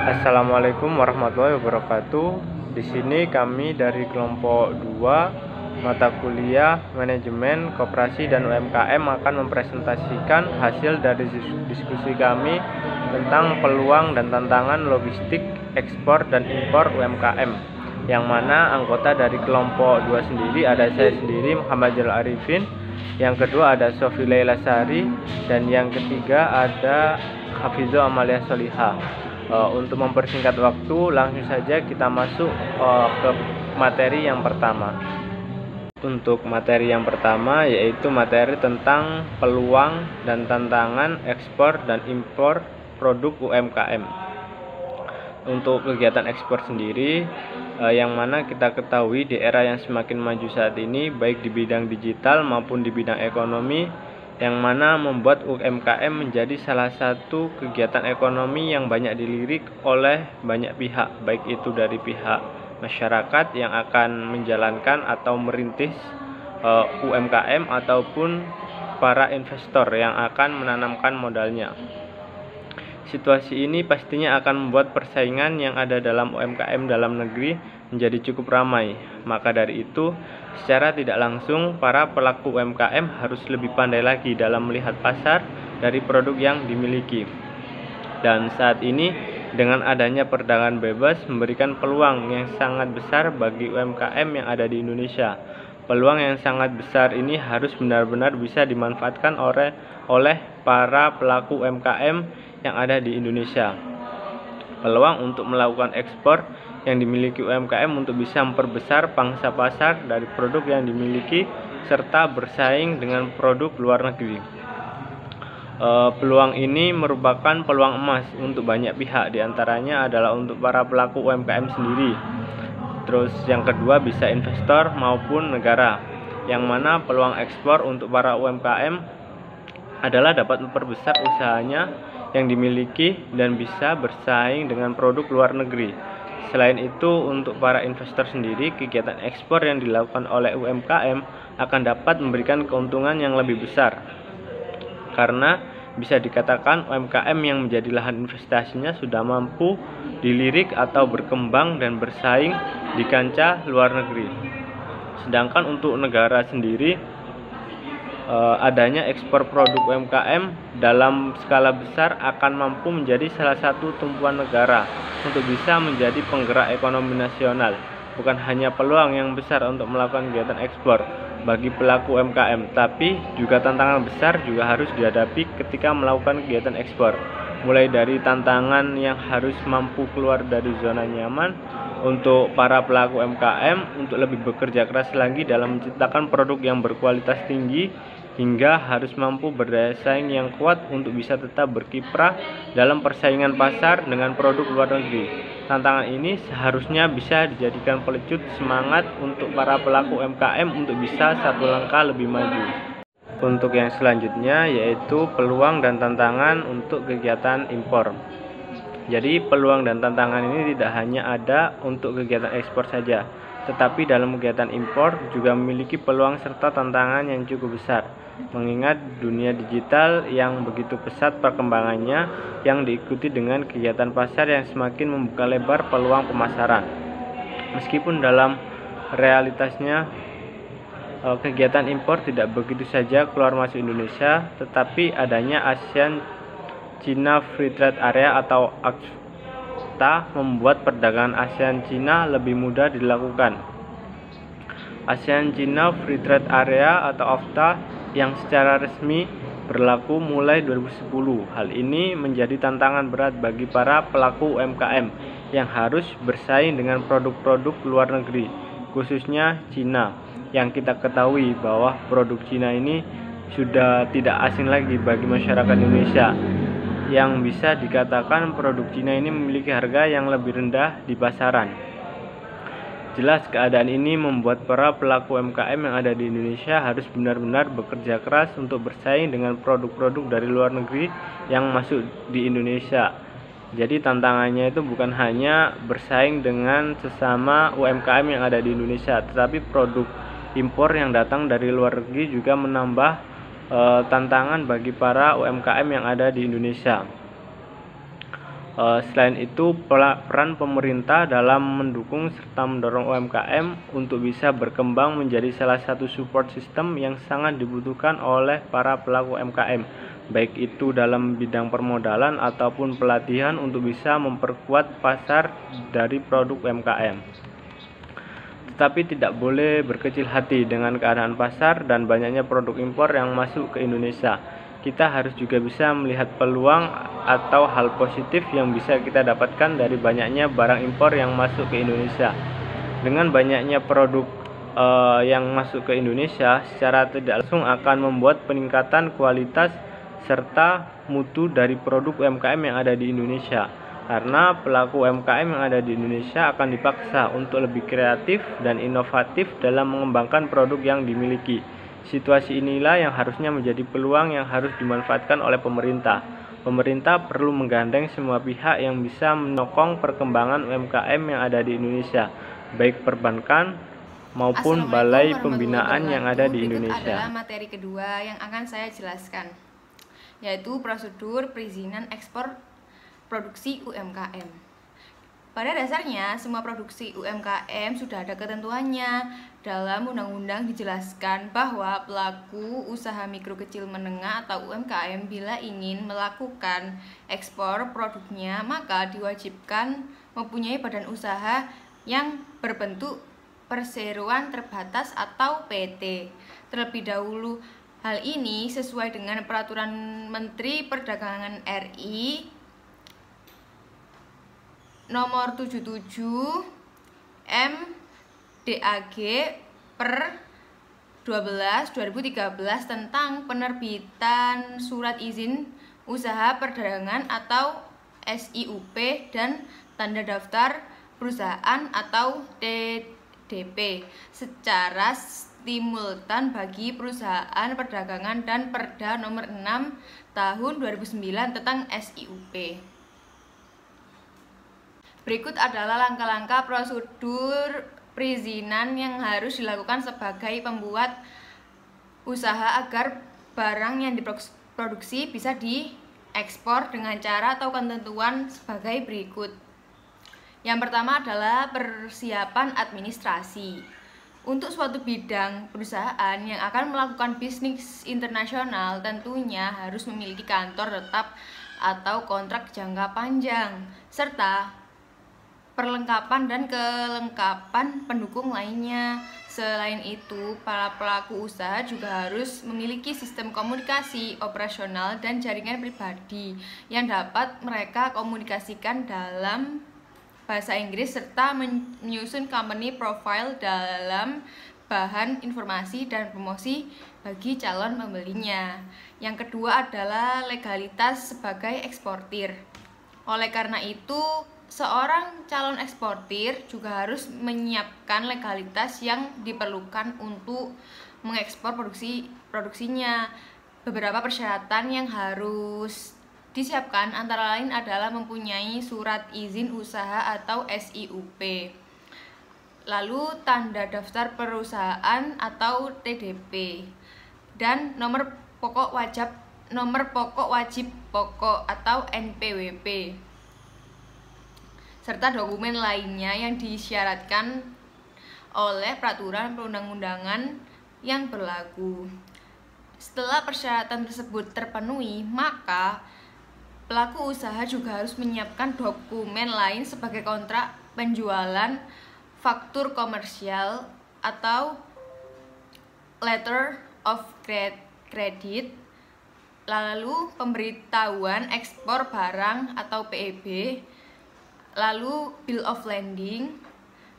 Assalamualaikum warahmatullahi wabarakatuh. Di sini kami dari kelompok 2 mata kuliah Manajemen Koperasi dan UMKM akan mempresentasikan hasil dari diskusi kami tentang peluang dan tantangan logistik ekspor dan impor UMKM, yang mana anggota dari kelompok 2 sendiri ada saya sendiri Muhammad Jalal Arifin, yang kedua ada Sofi Laila Sari, dan yang ketiga ada Hafizah Amalia Solihah. Untuk mempersingkat waktu, langsung saja kita masuk ke materi yang pertama. Untuk materi yang pertama yaitu materi tentang peluang dan tantangan ekspor dan impor produk UMKM. Untuk kegiatan ekspor sendiri, yang mana kita ketahui di era yang semakin maju saat ini, baik di bidang digital maupun di bidang ekonomi, yang mana membuat UMKM menjadi salah satu kegiatan ekonomi yang banyak dilirik oleh banyak pihak, baik itu dari pihak masyarakat yang akan menjalankan atau merintis UMKM ataupun para investor yang akan menanamkan modalnya. Situasi ini pastinya akan membuat persaingan yang ada dalam UMKM dalam negeri menjadi cukup ramai. Maka dari itu, secara tidak langsung para pelaku UMKM harus lebih pandai lagi dalam melihat pasar dari produk yang dimiliki. Dan saat ini dengan adanya perdagangan bebas memberikan peluang yang sangat besar bagi UMKM yang ada di Indonesia. Peluang yang sangat besar ini harus benar-benar bisa dimanfaatkan oleh para pelaku UMKM yang ada di Indonesia. Peluang untuk melakukan ekspor yang dimiliki UMKM untuk bisa memperbesar pangsa pasar dari produk yang dimiliki serta bersaing dengan produk luar negeri. Peluang ini merupakan peluang emas untuk banyak pihak, diantaranya adalah untuk para pelaku UMKM sendiri. Terus yang kedua bisa investor maupun negara, yang mana peluang ekspor untuk para UMKM adalah dapat memperbesar usahanya yang dimiliki dan bisa bersaing dengan produk luar negeri. Selain itu, untuk para investor sendiri, kegiatan ekspor yang dilakukan oleh UMKM akan dapat memberikan keuntungan yang lebih besar, karena bisa dikatakan UMKM yang menjadi lahan investasinya sudah mampu dilirik atau berkembang dan bersaing di kancah luar negeri. Sedangkan untuk negara sendiri, adanya ekspor produk UMKM dalam skala besar akan mampu menjadi salah satu tumpuan negara untuk bisa menjadi penggerak ekonomi nasional. Bukan hanya peluang yang besar untuk melakukan kegiatan ekspor bagi pelaku UMKM, tapi juga tantangan besar juga harus dihadapi ketika melakukan kegiatan ekspor. Mulai dari tantangan yang harus mampu keluar dari zona nyaman untuk para pelaku UMKM untuk lebih bekerja keras lagi dalam menciptakan produk yang berkualitas tinggi, hingga harus mampu berdaya saing yang kuat untuk bisa tetap berkiprah dalam persaingan pasar dengan produk luar negeri. Tantangan ini seharusnya bisa dijadikan pelecut semangat untuk para pelaku UMKM untuk bisa satu langkah lebih maju. Untuk yang selanjutnya yaitu peluang dan tantangan untuk kegiatan impor. Jadi peluang dan tantangan ini tidak hanya ada untuk kegiatan ekspor saja, tetapi dalam kegiatan impor juga memiliki peluang serta tantangan yang cukup besar, mengingat dunia digital yang begitu pesat perkembangannya yang diikuti dengan kegiatan pasar yang semakin membuka lebar peluang pemasaran. Meskipun dalam realitasnya kegiatan impor tidak begitu saja keluar masuk Indonesia, tetapi adanya ASEAN China Free Trade Area atau AFTA membuat perdagangan ASEAN-China lebih mudah dilakukan. ASEAN China Free Trade Area atau AFTA yang secara resmi berlaku mulai 2010. Hal ini menjadi tantangan berat bagi para pelaku UMKM yang harus bersaing dengan produk-produk luar negeri, khususnya China. Yang kita ketahui bahwa produk Cina ini sudah tidak asing lagi bagi masyarakat Indonesia, yang bisa dikatakan produk Cina ini memiliki harga yang lebih rendah di pasaran. Jelas keadaan ini membuat para pelaku UMKM yang ada di Indonesia harus benar-benar bekerja keras untuk bersaing dengan produk-produk dari luar negeri yang masuk di Indonesia. Jadi tantangannya itu bukan hanya bersaing dengan sesama UMKM yang ada di Indonesia, tetapi produk impor yang datang dari luar negeri juga menambah tantangan bagi para UMKM yang ada di Indonesia. Selain itu, peran pemerintah dalam mendukung serta mendorong UMKM untuk bisa berkembang menjadi salah satu support system yang sangat dibutuhkan oleh para pelaku UMKM, baik itu dalam bidang permodalan ataupun pelatihan untuk bisa memperkuat pasar dari produk UMKM. Tetapi tidak boleh berkecil hati dengan keadaan pasar dan banyaknya produk impor yang masuk ke Indonesia. Kita harus juga bisa melihat peluang atau hal positif yang bisa kita dapatkan dari banyaknya barang impor yang masuk ke Indonesia. Dengan banyaknya produk yang masuk ke Indonesia, secara tidak langsung akan membuat peningkatan kualitas serta mutu dari produk UMKM yang ada di Indonesia. Karena pelaku UMKM yang ada di Indonesia akan dipaksa untuk lebih kreatif dan inovatif dalam mengembangkan produk yang dimiliki. Situasi inilah yang harusnya menjadi peluang yang harus dimanfaatkan oleh pemerintah. Pemerintah perlu menggandeng semua pihak yang bisa menyokong perkembangan UMKM yang ada di Indonesia, baik perbankan maupun balai pembinaan yang ada di Indonesia. Adalah materi kedua yang akan saya jelaskan, yaitu prosedur perizinan ekspor produksi UMKM. Pada dasarnya, semua produksi UMKM sudah ada ketentuannya. Dalam undang-undang dijelaskan bahwa pelaku usaha mikro kecil menengah atau UMKM bila ingin melakukan ekspor produknya, maka diwajibkan mempunyai badan usaha yang berbentuk perseroan terbatas atau PT. Terlebih dahulu, hal ini sesuai dengan Peraturan Menteri Perdagangan RI Nomor 77 MDAG per 12/2013 tentang penerbitan surat izin usaha perdagangan atau SIUP dan tanda daftar perusahaan atau TDP secara simultan bagi perusahaan perdagangan dan Perda nomor 6 tahun 2009 tentang SIUP. Berikut adalah langkah-langkah prosedur perizinan yang harus dilakukan sebagai pembuat usaha agar barang yang diproduksi bisa diekspor dengan cara atau ketentuan sebagai berikut. Yang pertama adalah persiapan administrasi. Untuk suatu bidang perusahaan yang akan melakukan bisnis internasional tentunya harus memiliki kantor tetap atau kontrak jangka panjang, serta perlengkapan dan kelengkapan pendukung lainnya. Selain itu, para pelaku usaha juga harus memiliki sistem komunikasi operasional dan jaringan pribadi yang dapat mereka komunikasikan dalam bahasa Inggris serta menyusun company profile dalam bahan informasi dan promosi bagi calon pembelinya. Yang kedua adalah legalitas sebagai eksportir. Oleh karena itu, seorang calon eksportir juga harus menyiapkan legalitas yang diperlukan untuk mengekspor produksinya. Beberapa persyaratan yang harus disiapkan antara lain adalah mempunyai surat izin usaha atau SIUP, lalu tanda daftar perusahaan atau TDP, dan nomor pokok wajib pokok atau NPWP, serta dokumen lainnya yang disyaratkan oleh peraturan perundang-undangan yang berlaku. Setelah persyaratan tersebut terpenuhi, maka pelaku usaha juga harus menyiapkan dokumen lain sebagai kontrak penjualan, faktur komersial atau letter of credit, lalu pemberitahuan ekspor barang atau PEB, lalu bill of lading,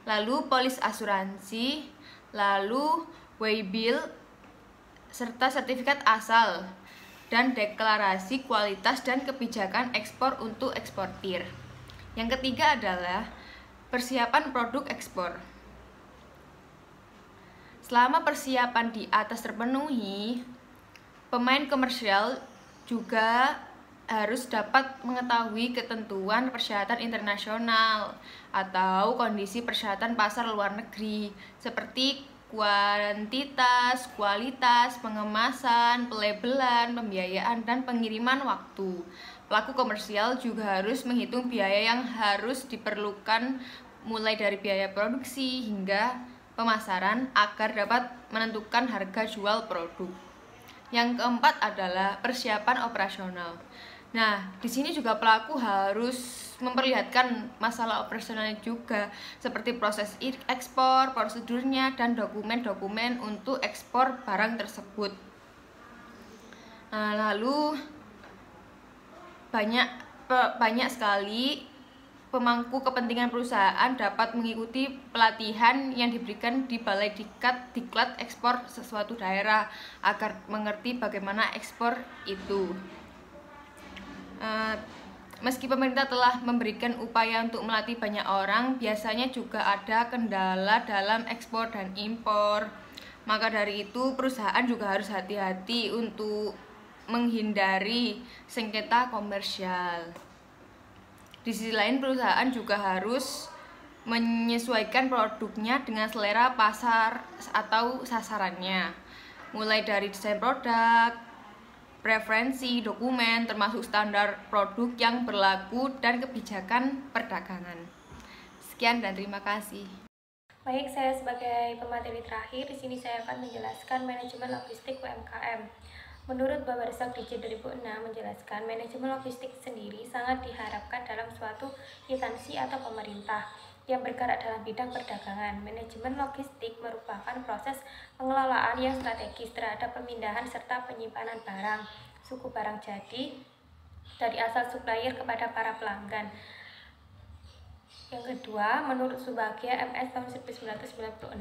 lalu polis asuransi, lalu waybill, serta sertifikat asal, dan deklarasi kualitas dan kebijakan ekspor untuk eksportir. Yang ketiga adalah persiapan produk ekspor. Selama persiapan di atas terpenuhi, pemain komersial juga harus dapat mengetahui ketentuan persyaratan internasional atau kondisi persyaratan pasar luar negeri seperti kuantitas, kualitas, pengemasan, pelabelan, pembiayaan, dan pengiriman waktu. pelaku komersial juga harus menghitung biaya yang harus diperlukan mulai dari biaya produksi hingga pemasaran agar dapat menentukan harga jual produk. Yang keempat adalah persiapan operasional. Nah, di sini juga pelaku harus memperlihatkan masalah operasionalnya juga, seperti proses ekspor, prosedurnya, dan dokumen-dokumen untuk ekspor barang tersebut. Nah, lalu banyak sekali pemangku kepentingan perusahaan dapat mengikuti pelatihan yang diberikan di Balai Diklat Ekspor sesuatu daerah agar mengerti bagaimana ekspor itu. Meski pemerintah telah memberikan upaya untuk melatih banyak orang, biasanya juga ada kendala dalam ekspor dan impor. Maka dari itu, perusahaan juga harus hati-hati untuk menghindari sengketa komersial. Di sisi lain, perusahaan juga harus menyesuaikan produknya dengan selera pasar atau sasarannya, mulai dari desain produk, preferensi, dokumen, termasuk standar produk yang berlaku dan kebijakan perdagangan. Sekian dan terima kasih. Baik, saya sebagai pemateri terakhir, di sini saya akan menjelaskan manajemen logistik UMKM. Menurut Babarsak Dikjen 2006 menjelaskan, manajemen logistik sendiri sangat diharapkan dalam suatu instansi atau pemerintah yang bergerak dalam bidang perdagangan. Manajemen logistik merupakan proses pengelolaan yang strategis terhadap pemindahan serta penyimpanan barang, suku barang jadi, dari asal supplier kepada para pelanggan. Yang kedua, menurut Subagya MS tahun 1996,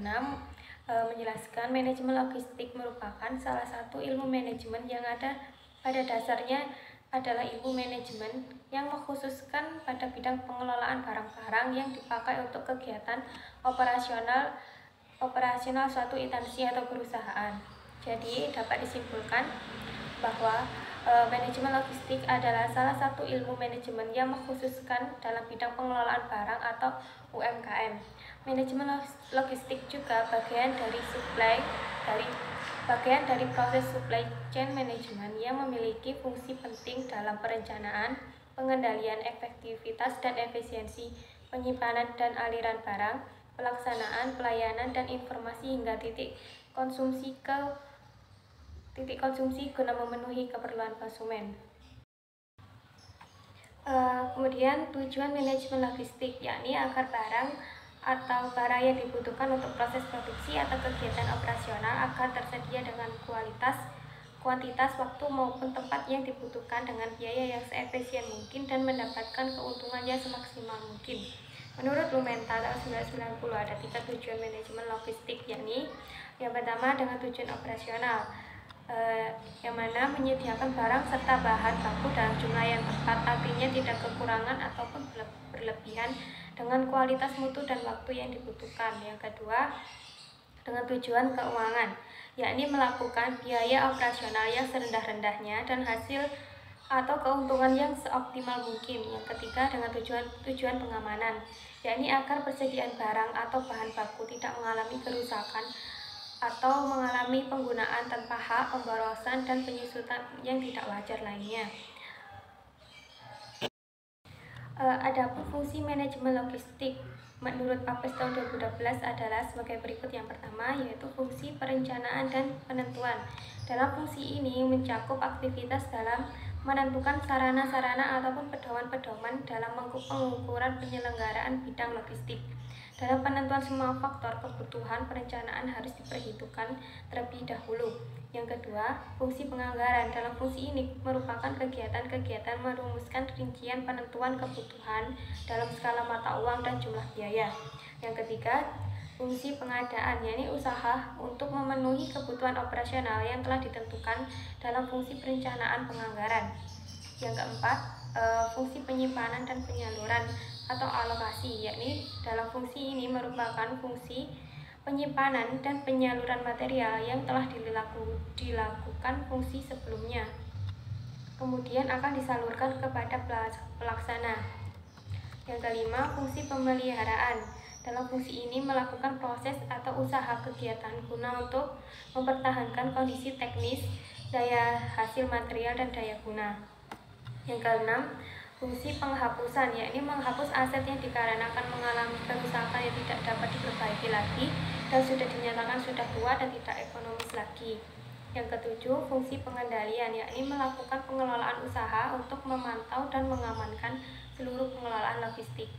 menjelaskan manajemen logistik merupakan salah satu ilmu manajemen yang ada pada dasarnya adalah ilmu manajemen yang mengkhususkan pada bidang pengelolaan barang-barang yang dipakai untuk kegiatan operasional suatu instansi atau perusahaan. Jadi dapat disimpulkan bahwa manajemen logistik adalah salah satu ilmu manajemen yang mengkhususkan dalam bidang pengelolaan barang atau UMKM. Manajemen logistik juga bagian dari proses supply chain management yang memiliki fungsi penting dalam perencanaan, pengendalian efektivitas dan efisiensi, penyimpanan dan aliran barang, pelaksanaan, pelayanan dan informasi hingga titik konsumsi guna memenuhi keperluan konsumen. Kemudian tujuan manajemen logistik yakni agar barang atau barang yang dibutuhkan untuk proses produksi atau kegiatan operasional agar tersedia dengan kuantitas, waktu maupun tempat yang dibutuhkan dengan biaya yang seefisien mungkin dan mendapatkan keuntungannya semaksimal mungkin. Menurut Blumenthal tahun 1990 ada 3 tujuan manajemen logistik, yakni yang pertama dengan tujuan operasional, yang mana menyediakan barang serta bahan baku dalam jumlah yang tepat, artinya tidak kekurangan ataupun berlebihan, dengan kualitas mutu dan waktu yang dibutuhkan. Yang kedua, dengan tujuan keuangan, yakni melakukan biaya operasional yang serendah-rendahnya dan hasil atau keuntungan yang seoptimal mungkin. Yang ketiga, dengan tujuan pengamanan, yakni agar persediaan barang atau bahan baku tidak mengalami kerusakan atau mengalami penggunaan tanpa hak, pemborosan, dan penyusutan yang tidak wajar lainnya. Adapun fungsi manajemen logistik menurut Papes tahun 2012 adalah sebagai berikut. Yang pertama yaitu fungsi perencanaan dan penentuan. Dalam fungsi ini mencakup aktivitas dalam menentukan sarana-sarana ataupun pedoman-pedoman dalam pengukuran penyelenggaraan bidang logistik. Dalam penentuan semua faktor kebutuhan perencanaan harus diperhitungkan terlebih dahulu. Yang kedua, fungsi penganggaran. Dalam fungsi ini merupakan kegiatan-kegiatan merumuskan rincian penentuan kebutuhan dalam skala mata uang dan jumlah biaya. Yang ketiga, fungsi pengadaan, yakni usaha untuk memenuhi kebutuhan operasional yang telah ditentukan dalam fungsi perencanaan penganggaran. Yang keempat, fungsi penyimpanan dan penyaluran atau alokasi, yakni dalam fungsi ini merupakan fungsi penyimpanan dan penyaluran material yang telah dilakukan fungsi sebelumnya, kemudian akan disalurkan kepada pelaksana. Yang kelima, fungsi pemeliharaan. Dalam fungsi ini melakukan proses atau usaha kegiatan guna untuk mempertahankan kondisi teknis, daya hasil material, dan daya guna. Yang keenam, fungsi penghapusan, yakni menghapus aset yang dikarenakan mengalami kerusakan yang tidak dapat diperbaiki lagi dan sudah dinyatakan sudah tua dan tidak ekonomis lagi. Yang ketujuh, fungsi pengendalian, yakni melakukan pengelolaan usaha untuk memantau dan mengamankan seluruh pengelolaan logistik.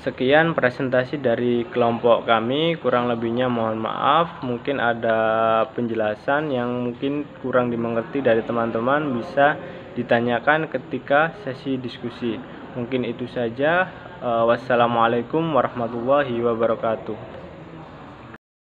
Sekian presentasi dari kelompok kami, kurang lebihnya mohon maaf. Mungkin ada penjelasan yang mungkin kurang dimengerti dari teman-teman, bisa ditanyakan ketika sesi diskusi. Mungkin itu saja. Wassalamualaikum warahmatullahi wabarakatuh.